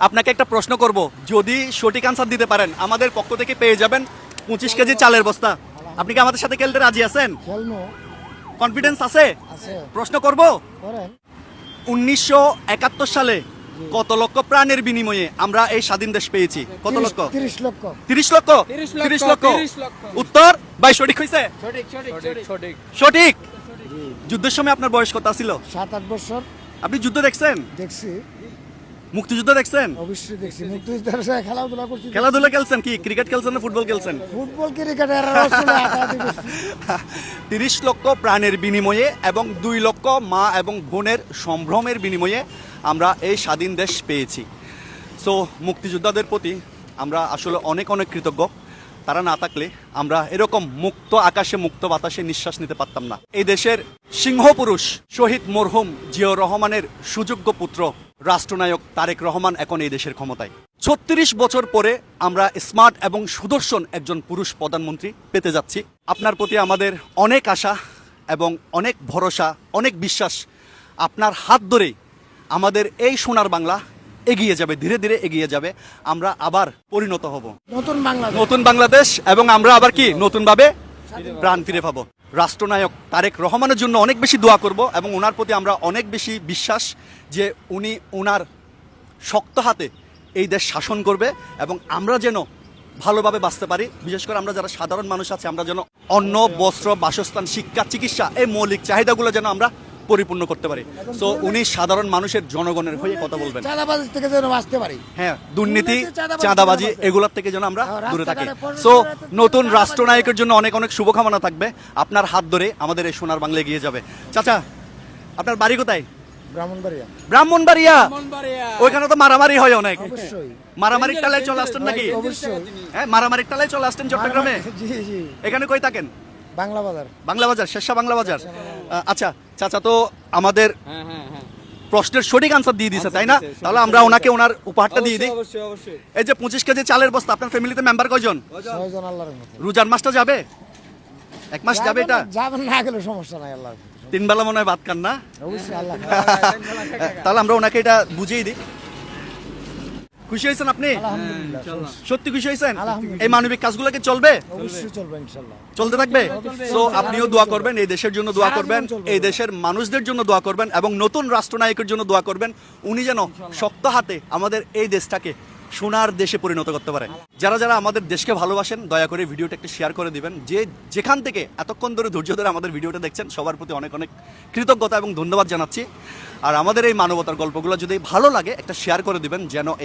আপনাকে একটা প্রশ্ন করব, যদি সঠিক আনসার দিতে পারেন আমাদের পক্ষ থেকে পেয়ে যাবেন 25 কেজি চালের বস্তা। আপনি কি আমাদের সাথে খেলতে রাজি আছেন? খেলবো। কনফিডেন্স আছে? আছে। প্রশ্ন করব। করেন। 1971 সালে কত লক্ষ প্রাণের বিনিময়ে আমরা এই স্বাধীন দেশ পেয়েছি? কত লক্ষ? 30 লক্ষ। 30 লক্ষ? 30 লক্ষ। উত্তর ভাই সঠিক হইছে? সঠিক। যুদ্ধের সময় আপনার বয়স কত ছিল? 7-8 বছর। আপনি যুদ্ধ দেখছেন? দেখছি। মুক্তিযুদ্ধ দেখছেন? অবশ্যই দেখছি। মুক্তিযুদ্ধের সাথে খেলাধুলা করছি। খেলাধুলা খেলছেন? কি ক্রিকেট খেলছেন না ফুটবল খেলছেন? ফুটবল ক্রিকেট এর আসলে আটাআটি করছি। 30 লক্ষ প্রাণের বিনিময়ে এবং 2 লক্ষ মা এবং বোনের সম্ভ্রমের বিনিময়ে আমরা এই স্বাধীন দেশ পেয়েছি। সো মুক্তিযোদ্ধাদের প্রতি আমরা আসলে অনেক অনেক কৃতজ্ঞ। তারা না থাকলে আমরা এরকম মুক্ত আকাশে মুক্ত বাতাসে নিঃশ্বাস নিতে পারতাম না। এই দেশের সিংহপুরুষ শহীদ মরহুম জিয়াউর রহমানের সুযোগ্য পুত্র রাষ্ট্রনায়ক তারেক রহমান এখন এই দেশের ক্ষমতায়। 36 বছর পরে আমরা স্মার্ট এবং সুদর্শন একজন পুরুষ প্রধানমন্ত্রী পেতে যাচ্ছি। আপনার প্রতি আমাদের অনেক আশা এবং অনেক ভরসা, অনেক বিশ্বাস। আপনার হাত ধরেই আমাদের এই সোনার বাংলা এগিয়ে যাবে, ধীরে ধীরে এগিয়ে যাবে। আমরা আবার পরিণত হব নতুন বাংলাদেশ এবং আমরা আবার কি নতুনভাবে প্রাণ ফিরে পাবো। রাষ্ট্রনায়ক তারেক রহমানের জন্য অনেক বেশি দোয়া করব এবং ওনার প্রতি আমরা অনেক বেশি বিশ্বাস যে উনি ওনার শক্ত হাতে এই দেশ শাসন করবে এবং আমরা যেন ভালোভাবে বাঁচতে পারি। বিশেষ করে আমরা যারা সাধারণ মানুষ আছে, আমরা যেন অন্ন, বস্ত্র, বাসস্থান, শিক্ষা, চিকিৎসা এই মৌলিক চাহিদাগুলো যেন আমরা পরিপূর্ণ করতে পারি। সো উনি সাধারণ মানুষের জনগণের হয়ে কথা বলবেন। চাঁদাবাজি থেকে যেন বাঁচতে পারি। হ্যাঁ, দুর্নীতি, চাঁদাবাজি এগুলোর থেকে যেন আমরা দূরে থাকি। সো নতুন রাষ্ট্রনায়কের জন্য অনেক অনেক শুভকামনা থাকবে। আপনার হাত ধরে আমাদের এই সোনার বাংলা এগিয়ে যাবে। চাচা, আপনার বাড়ি কোথায়? ব্রাহ্মণবাড়িয়া। ব্রাহ্মণবাড়িয়া। ওইখানে তো মারামারি হয় অনেক। অবশ্যই। মারামারির টালায় চলে আসতেন নাকি? অবশ্যই। হ্যাঁ, মারামারির টালায় চলে আসতেন চট্টগ্রামে? জি জি। এখানে কই থাকেন? বাংলা বাজার। বাংলা বাজার, শেরশাহ বাংলা বাজার। আচ্ছা চাচা, তো আমাদের প্রশ্নের সঠিক আনসার দিয়ে দিয়েছে, তাই না? তাহলে আমরা ওনাকে ওনার উপহারটা দিয়ে দিই। এই যে 25 কেজি চালের বস্তা, আপনার ফ্যামিলিতে মেম্বার কয়জন? 6 জন আল্লাহর রহমতে। রোজার মাসটা যাবে? এক মাস যাবে এটা? যাবেন না গেলে সমস্যা নাই আল্লাহর রহমতে। 3 বেলা মনে হয় ভাত খান না? অবশ্যই আল্লাহ। তাহলে আমরা ওনাকে এটা বুঝিয়ে দিই। খুশি হয়েছেন আপনি? আলহামদুলিল্লাহ। সত্যি খুশি হয়েছেন? আলহামদুলিল্লাহ। এই মানবিক কাজগুলো কি চলবে? অবশ্যই চলবে ইনশাআল্লাহ। চলতে থাকবে? সো আপনিও দোয়া করবেন, এই দেশের জন্য দোয়া করবেন, এই দেশের মানুষদের জন্য দোয়া করবেন এবং নতুন রাষ্ট্রনায়কের জন্য দোয়া করবেন। উনি যেন শক্ত হাতে আমাদের এই দেশটাকে সোনার দেশে পরিণত করতে পারে। যারা যারা আমাদের দেশকে ভালোবাসেন দয়া করে ভিডিওটা একটু শেয়ার করে দিবেন। যে যেখান থেকে এতক্ষণ ধরে ধৈর্য ধরে আমাদের ভিডিওটা দেখছেন সবার প্রতি অনেক অনেক কৃতজ্ঞতা এবং ধন্যবাদ জানাচ্ছি। আর আমাদের এই মানবতার গল্পগুলো যদি ভালো লাগে একটা শেয়ার করে দিবেন, যেন